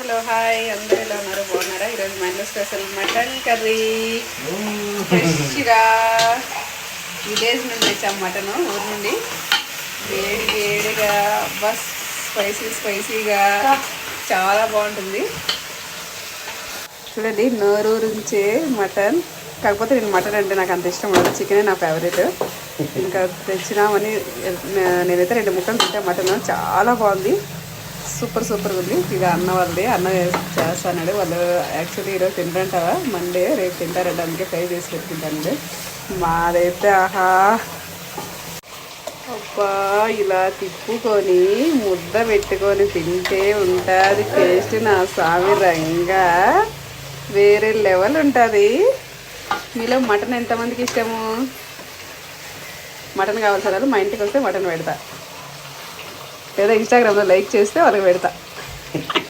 Hello hi అందరూ ఎలా ఉన్నారు బాగున్నారా? ఈరోజు మా ఇంట్లో స్పెషల్ మటన్ కర్రీ ఫ్రెష్గా విలేజ్ నుండి వచ్చాము. మటన్ ఊరి నుండి వేడి వేడిగా బస్ స్పైసీగా చాలా బాగుంటుంది. చూడండి నోరూరించే మటన్. కాకపోతే నేను మటన్ అంటే నాకు అంత ఇష్టం ఉండదు, చికెనే నా ఫేవరెట్. ఇంకా తెచ్చినామని నేనైతే 2 ముక్కలు తింటే మటన్ చాలా బాగుంది, సూపర్గా ఉంది. ఇక అన్న వాళ్ళది అన్న చేస్తాడు. వాళ్ళు యాక్చువల్లీ ఈరోజు తింటారంటావా, మండే రేపు తింటారంట, అందుకే ఫ్రై చేసి పెట్టుకుంటానండి. మాదైతే ఆహా అబ్బా ఇలా తిప్పుకొని ముద్ద పెట్టుకొని తింటే ఉంటుంది టేస్ట్. నా స్వామి రంగా వేరే లెవెల్ ఉంటుంది. మీలో మటన్ ఎంతమందికి ఇష్టము? మటన్ కావాల్సిన వాళ్ళు మా ఇంటికి వస్తే మటన్ పెడతా, లేదా ఇన్స్టాగ్రామ్లో లైక్ చేస్తే వాళ్ళకి పెడతా.